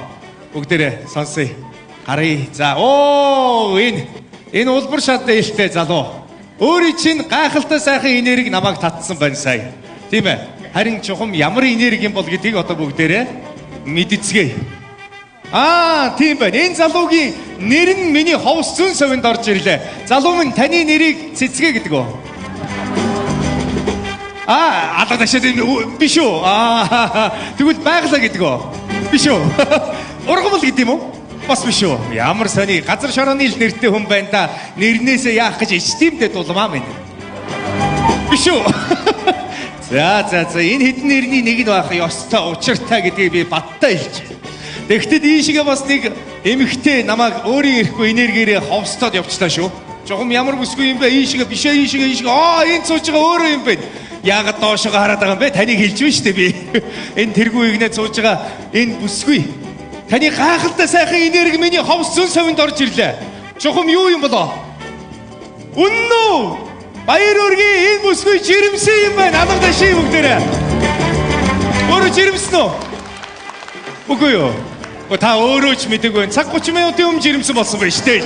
бүгдээрээ сонсъё. Гарыг. За энэ улбар шат ээлтэй залуу. Өөрийн чинь гайхалтай сайхан энерги намайг татсан байна сая. Тийм ээ. Харин чухам ямар энерги юм бол гэдгийг одоо бүгдээрээ мэдцгээе. Тийм байна. Энэ залуугийн нэр нь миний ховс зүүн совинд орж ирлээ. Залуу минь таны нэрийг цэцгээ гэдэг үү? Алга ташаад биш үү? Тэгвэл байгалаа гэдэг үү? Биш үү? Ургамал гэдэг юм уу? Бас биш үү? Ямар сони газар шорооны л нэртэй хүн байна да. Нэрнээсээ яах гэж ичтимдээ дулмаа минь. Биш үү? За энэ хэдэн нэрний нэг нь байх ёстой учиртай гэдгийг би бадтай хэлж. Тэгэхдээ ийшгээ бас нэг эмэгтэй намайг өөрийн ирэхгүй энергиэрээ ховстоод явчлаа шүү. Жогом ямар бүсгүй юм бэ? Ийшгээ бишээ ийшгээ. Энэ цууж байгаа өөрөө юм бэ. Яагаад доошоо хараад байгаа юм бэ? Таныг хэлж байна шүү дээ би. Энэ тэргүй игнээ цууж байгаа энэ бүсгүй. Таны гайхалтай сайхан энерги миний ховс зүүн совинд орж ирлээ. Жогом юу юм болоо? Үнэн үү? Баяр үргийн энэ бүсгүй жирэмсэн юм байна. Алга ташийн бүгдээрээ. жирэмсэн үү? Үгүй юу. Та өөрөө ч мэдээгүй. Цаг 30 минутын өмнө жирэмсэн болсон байна шүү дээ.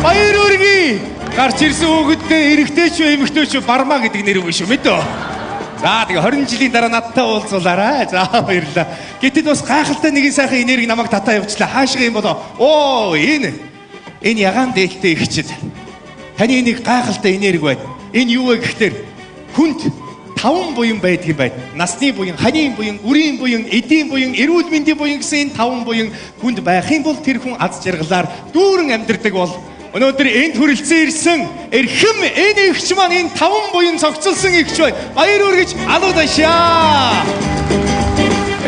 Баяр үргээ. Гарч ирсэн хүүхэдтэй эрэгтэй ч эмэгтэй ч бармаа гэдэг нэр өгнө шүү мэдөө. За тэгээ 20 жилийн дараа надтай уулзуулаарай. За баярлалаа. Гэтэл бас гайхалтай нэгэн сайхан энерги намайг татаа явуулчлаа. Хаашаа юм болоо? Оо энэ ягаан дээлтэй ихчил. Таны нэг гайхалтай энерги байна. Энэ юу вэ гэхээр хүнд 5 буян байдаг юм байна. Насны буян, ханийн буян, үрийн буян, эдийн буян, эрүүл мэндийн буян гэсэн 5 буян хүнд байх юм бол тэр хүн аз жаргалаар дүүрэн амьдардаг бол өнөөдөр энд хүрэлцэн ирсэн эрхэм энэ эгч маань энэ 5 буян цогцолсон эгч байна. Баяр үргэж алуудашаа.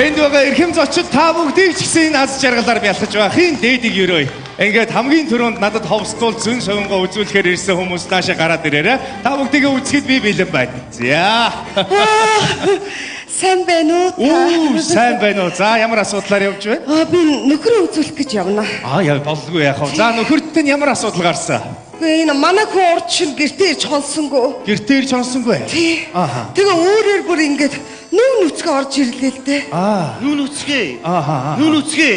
Энд байгаа эрхэм зочид та бүгдийг ч гэсэн энэ аз жаргалаар бялхаж байхын дээдийг өрөөе. Ингээд хамгийн түрүүнд надад ховсдуул зөн совингоо үзүүлэхээр ирсэн хүмүүс наашаа гараад ирээрээ. Та бүгдийгээ үзэхэд би бэлэн байна. За. Сайн байна уу? Сайн байна уу? За ямар асуудлаар явж байна? Би нөхрөө үзүүлэх гэж явна. Яа болдгүй яах вэ? За нөхөртөө ямар асуудал гарсан? Энэ манай хүн урд шин гэртээ ирж хонсонгүй. Гэртээ ирж хонсонгүй? Тий. Тэгээ өөрөөр бүр ингээд нүүн нүцгээ орж ирлээ л дээ. Нүүн нүцгээ. Нүүн нүцгээ.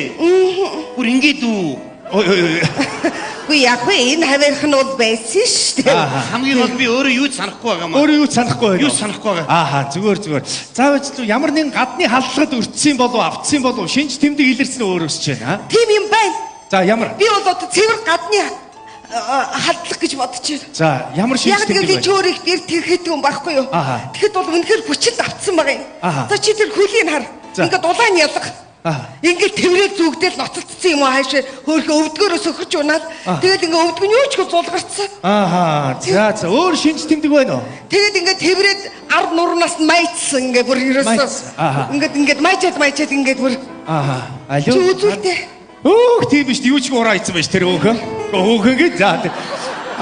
Бүр ингээд үү? Үгүй яг энэ хаваарх нь бол байсан шүү дээ. Хамгийн гол би өөрөө юу ч санахгүй байгаа маа. Өөрөө юу ч санахгүй байна. Юу ч санахгүй байгаа. Зүгээр. Заавал ямар нэгэн гадны халдлагад өртсөн болов автсан болов шинж тэмдэг илэрсэн өөрөөсч байна. Тийм юм байна. За ямар? Би бол одоо цэвэр гадны халдлах гэж бодож байна. За ямар шинж тэмдэг вэ? Яг би ч өөрөө их дэр тэрхэд юм байхгүй юу? Тэгэхэд бол үнэхээр хүчинд автсан байгаа юм. За чи тэр хөлийг хар. Ингээд улаан ялга. Ингээд тэврээд зүгдэл ноцолцсон юм аа хаашаа хөөхөө өвдгөрөөс өхөж унаад тэгээд ингээд өвдгөн юу ч зулгарцсан. За өөр шинж тэмдэг байна уу? Тэгээд ингээд тэврээд ард нуурнаас майцсан ингээд бүр ерөөсөө ингээд майчаад ингээд бүр алуу үзүүлдэ. Тийм биш юу ч ураа ийцэн байж тэр хөөхөн гээд за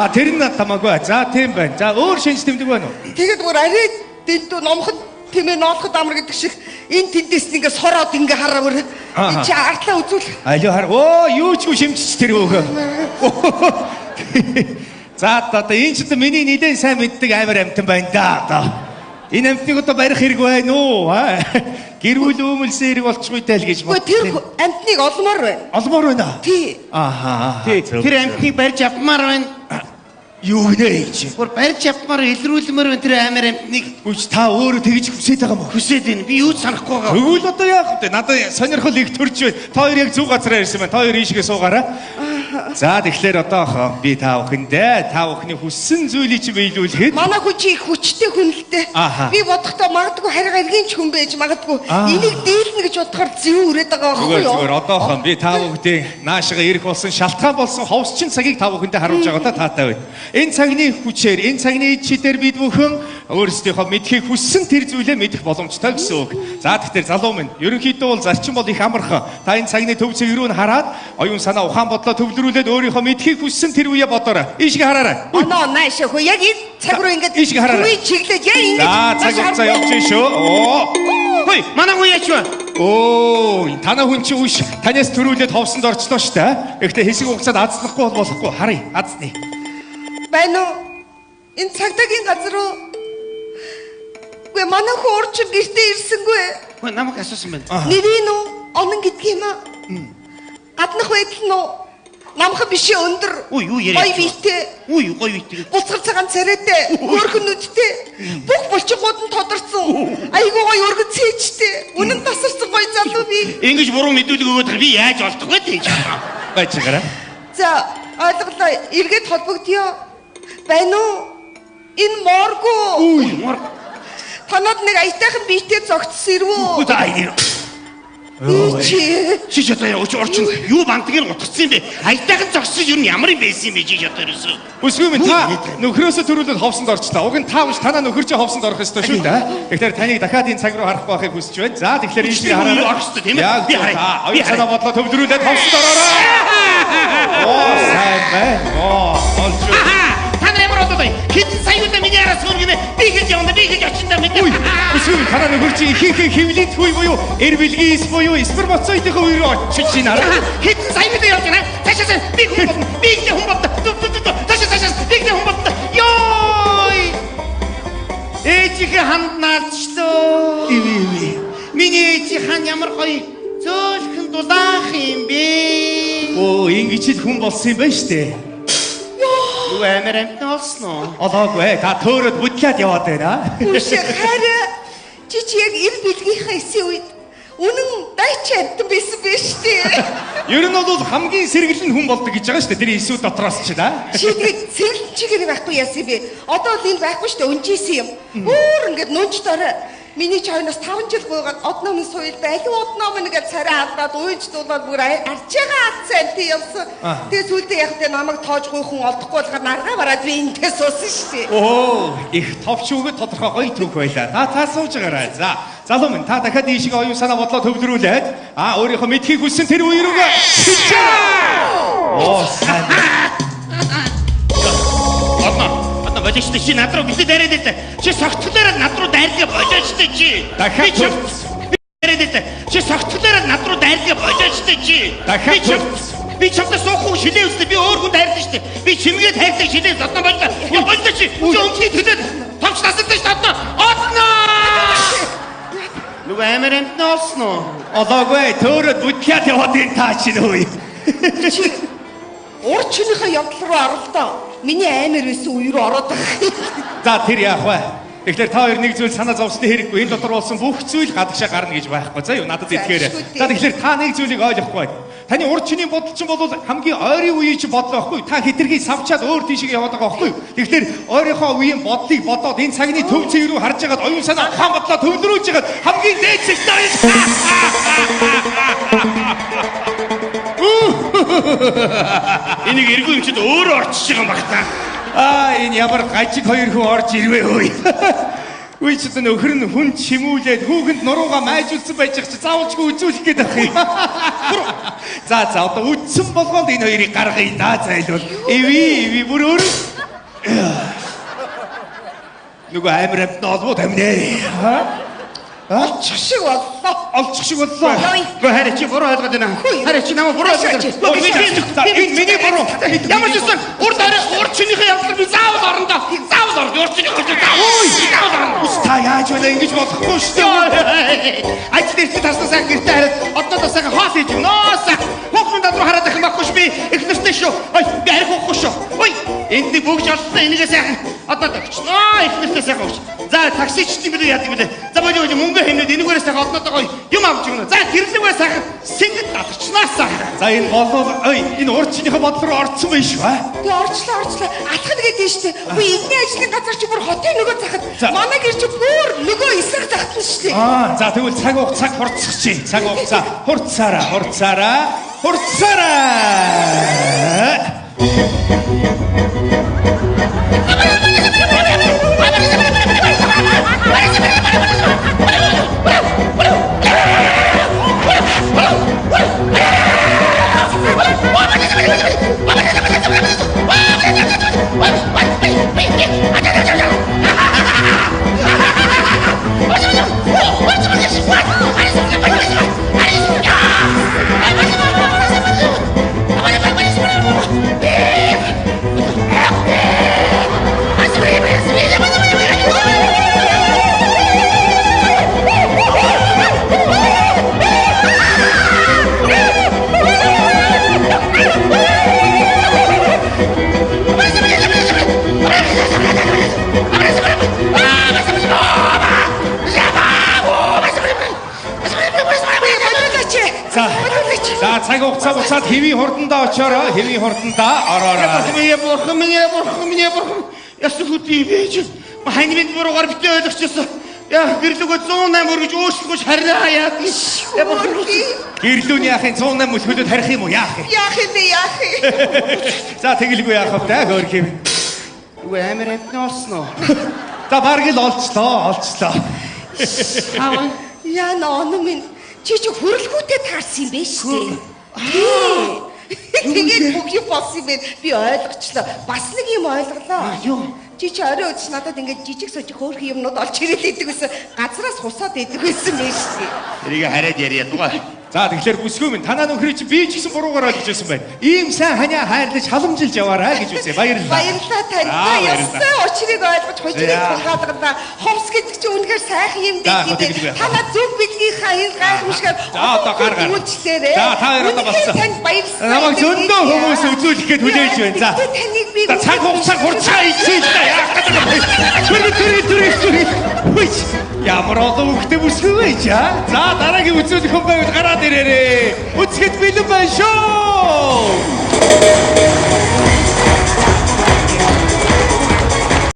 тэр нь тамаагүй. За тийм байна. За өөр шинж тэмдэг байна уу? Тэгээд бүр арай дэндүү номход тэмээ ноолоход амар гэдэг шиг энэ тэндээс ингээ сороод ингээ хараа бүр чи ардлаа үзүүл. Алуу хар. Юу ч шимжиж тэр хөөхөн. За энэ ч миний нэлээд сайн мэддэг амар амтан байна да. Энэ амтныг одоо барих хэрэг байна уу? Гэрүүл өмөлсөн хэрэг болчихгүй тэл гэж бод. Тэр амтныг олмоор байна. Олмоор байна. Тий. Тэр амтныг барьж авмаар байна. Юу гэнэ чи? Гур барьж авмаар илрүүлмээр байна тэр амар амтныг. Үгүй та өөрөө тэгж хүсээд байгаа мó? Хүсээд байна. Би юу ч санахгүй байгаа. Тэгвэл одоо яах вэ? Надад сонирхол их төрж байна. Та хоёр яг зөв газараа ирсэн байна. Та хоёр ийшгээ суугаарай. За тэгэхээр одоо би та бүхэний хүссэн зүйлийг чи биелүүлэхэд манай хүн чи их хүчтэй хүн л дээ. Би бодохдоо магадгүй хариг эргийн ч хүн байж магадгүй энийг дийлнэ гэж бодохоор зөв үрээд байгаа байхгүй юу? Зүгээр одоохон би та бүхэнд наашгаа ирэх болсон шалтгаан болсон ховсчин цагийг та бүхэндээ харуулж байгаадаа таатай байна. Энэ цагны хүчээр энэ цагны чидээр бид бүхэн өөрсдийнхөө мэдхийг хүссэн тэр зүйлээ мэдэх боломжтой гэсэн үг. За тэгэхээр залуу минь ерөнхийдөө бол зарчим бол их амархан. Та энэ цагны төв цэг рүү нь хараад оюун санаа ухаан бодлоо төвлөрүүлээд өөрийнхөө мэдхийг хүссэн тэр үе бодоорой. Ийшгээ хараарай. Наашаа хөө яг энэ цаг руу ингээд ийшгээ хараарай. Үе чиглээд яг ингэж цаг хугацаа явж байна шүү. Хөөе, манай хүн яач вэ? Танаа хүн чи үш танаас төрүүлээд ховсонд орчлоо шүү дээ. Гэхдээ хэсэг хугацаанд азлахгүй бол болохгүй. Харъя, азны. Байна уу? Энэ цагдаагийн газар уу? Гэ манай хүн урчин гэртээ ирсэнгүй. Хөөе, намайг асуусан байна. Нэрийн үү? Онон гэдэг юм аа. Гаднах байдал нь намхан бишээ өндөр. Юу яриа. Гоё бийтэй. Гоё бийтэй. Буцгар цагаан царайтай. Хөөрхөн нүдтэй. Бүх булчингууд нь тодорсон. Айгуу гоё өргөн цээжтэй. Үнэн тасарсан гоё залуу би. Ингэж буруу мэдүүлэг өгөөд би яаж олдох вэ гэж. Байцгаараа. За, ойлголоо. Эргээд холбогдъё. Байна уу? Энэ моргу. Танад нэг аятайхан бийтэй зогтсон ирвүү. Үгүй даа. Чи одоо орчин юу бантгийг утгацсан юм бэ? Аятайхан зогсож юу ямар юм байсан юм бэ чи одоо ерөөсөө. Үсгүй минь та нөхрөөсөө төрүүлээд ховсонд орчлаа. Уг нь та биш танаа нөхөр чи ховсонд орох ёстой шүү дээ. Тэгэхээр таныг дахиад энэ цаг руу харах байхыг хүсэж байна. За тэгэхээр энэ шиг хараарай. Орох ёстой тийм ээ. Би хараа. Оюун санаа бодлоо төвлөрүүлээд ховсонд ороорой. Сайн байна. Олж. Танаа ямар болов? Хэдэн саяудаа миний араас өргөнө. Би гэж явна. Би гэж очинда мэдээ. Үгүй танаа нөхөр чи ихэнх хөвлөд хүй буюу эрбэлгээс буюу спермацоидын үеэр очиж байна. Хэдэн саяудаа явж байна. Ташаа би хүн болно. Би гэж хүн болно. Ташаа би гэж хүн болно. Ёй! Ээжийнхээ ханд наалчлоо. Миний ээжийн ямар гоё зөөлхөн дулаах юм бэ? Оо, ингэж л хүн болсон юм байна штэ. Юу амар амт олсон уу? Олоогүй. Та төөрөд бүдлээд яваад байна. Үшээ хараа. Жижи яг эр бэлгийнхаа эсийн үед үнэн дайч амтан байсан биш үү? Ер нь бол хамгийн сэргэлэн хүн болдог гэж байгаа штэ. Тэр эсүүд дотроос ч да. Чи тэгээд сэргэлэн чигээр байхгүй яасан бэ? Одоо л энэ байхгүй штэ өнжийсэн юм. Өөр ингээд нүнж дорой. Миний чойноос 5 жил гуйгаад од номын суйлд аливаа од ном нэгэд царай алдаад уйж дуулаад бүр арчаагаа алдсан тий явсан. Тэгээ сүлдээ яг тэ намайг тоож гуйхан олдохгүй болохоор наргаа бараад би энтэй суусан штэ. Оо, их товч өгöd тодорхой гоё түүх байлаа. Та сууж байгаарай. За, залуу минь та дахиад ийшээ оюун санаа бодлоо төвлөрүүлээд өөрийнхөө мэдхийг хүссэн тэр үе рүүгээ шилжээ. Оо, сайн. Бодож чи над руу битээ дайраад байлаа. Чи согтглаараа над руу дайрлаа бодож чи. Дахиад дайраад байлаа. Чи согтглаараа над руу дайрлаа бодож чи. Дахиад би чамтай суухгүй шилээ үстэй би өөр хүн дайрлаа штэ. Би чимгээд хайртай шилээ зодно боллоо. Боллоо чи. Өнхий төдөд томч насалтай штэ одно. Одно! Нүг амар амт ноосон уу? Олоогүй. Төөрөд бүдлээд яваад энэ та чи нөө. Урчныхаа явдал руу оролдоо. Миний аймар байсан үе рүү ороод байгаа. За тэр яах вэ? Тэгэхээр та хоёр нэг зүйл санаа зовсны хэрэггүй. Энэ дотор болсон бүх зүйл гадагшаа гарна гэж байхгүй. За юу надад итгээрэй. За тэгэхээр та нэг зүйлийг ойлгохгүй. Таны урд чиний бодол чинь бол хамгийн ойрын үеийн чи бодлоо байхгүй. Та хитрхий савчаад өөр тийшээ яваад байгаа байхгүй. Тэгэхээр ойрынхоо үеийн бодлыг бодоод энэ цагны төв цэг рүү харж байгаад оюун санаа ухаан бодлоо төвлөрүүлж байгаад хамгийн дээд зэгтэй. Энийг эргүү юм чид өөрөө орчиж байгаа юм багтаа. Энэ ямар гажиг хоёр хүн орж ирвэ хөөе. Үгүй ч энэ өхөр нь хүн чимүүлээд хүүхэнд нуруугаа майжуулсан байж чи заавалчгүй үзүүлэх гээд байх юм. За одоо үдсэн болгонд энэ хоёрыг гаргая да зайлвал. Эви бүр өөр. Нөгөө амир амт нолбоо тамнэ. Олчих шиг боллоо. Олчих шиг боллоо. Гэхдээ хараа чи буруу ойлгоод байна. Хараа чи намайг буруу ойлгоод байна. Миний буруу. Ямар ч юм урд чинийхээ явдлаар би заавал орно да. Заавал орно. Урд чинийхээ заавал орно. Та яаж вэ ингэж болохгүй шүү дээ. Ач дээр чи таснаа сайн гэртээ хараад одноо сайхан хоол хийж нөөс. Хөхмөнд руу хараад их байхгүй шүү би. Их нэртэй шүү. Ой би арих уухгүй шүү. Ой энд нэг бүгж олсон энийгээ сайхан одноо тавьчихнаа. Их нэртэй сайхан ууч. За таксичт юм яа гэдэг юм бэ? За болоо мөнгө хэмнээд энэгээрээ сайхан одноотойгоо юм авч өгнө. За тэрлэгөө сайхан сэнгэж татчихнаа сайхан. За энэ болов энэ урд чинийхээ бодол руу орцсон байх шүү. Тэгээ орчлоо. Атах нэгээд дээ штэ. Үгүй эдний ажлын газар чи бүр хотын нөгөө захад манай гэр чи бүр нөгөө эсрэг захтан штэ. За тэгвэл цаг хугацааг хурцчих чи. Цаг хугацаа хурцаараа. За цаг хугацаа буцаад хэвийн хурдандаа очоороо. Хэвийн хурдандаа ороороо. Миний бурхан. Яс хөдий бэж. Хань минь буруугаар битээ ойлгочихсон. Яа гэрлүгөө 108 өргөж өөрчлөгөж харьяа яа. Гэрлүүний яахын 108 өсгөлөд харих юм уу яах юм? Яах юм бэ яах юм? За тэгэлгүй яах вэ хөөх юм. Үгүй амар амтны олсон уу? За бараг л олцлоо. Аа яа нөө минь чи хөрөлгүүтэй таарсан юм биш үү? Тэгээд бүх юм болсон юм бэ? Би ойлгочлоо. Бас нэг юм ойлголоо. Юу? Чи орой өдөж надад ингээд жижиг сожиг хөөрхөн юмнууд олж ирээд идэг гэсэн газраас хусаад идэг байсан байж тээ. Тэрийг хараад яриа дугаа. За тэгэхээр бүсгүй минь танаа нөхрий чи би ч гэсэн буруугаар ойлгож байсан байна. Ийм сайн ханиа хайрлаж халамжилж яваарай гэж үзье. Баярлалаа. Баярлалаа тань. Та яссан учрыг ойлгож хожирыг тулгаалгана. Ховс гэдэг чи үнэхээр сайхан юм дээ гэдэг. Танаа зөв бэлгийн хаяр гайхамшигар. За одоо гаргаа. Үйлчлээрээ. За та хоёр одоо болсон. Танд баярлалаа. Намайг зөндөө хүмүүс үзүүлэхэд хүлээж байна. За. Таныг би цаг хугацаа хурцгаа ичээ л да. Яах гэдэг. Хөөе. Ямар олон хөлтэй бүсгүй вэ чаа? За дараагийн үзүүлэх хүн байвал гараад ирээрээ. Үзэхэд бэлэн байна шүү.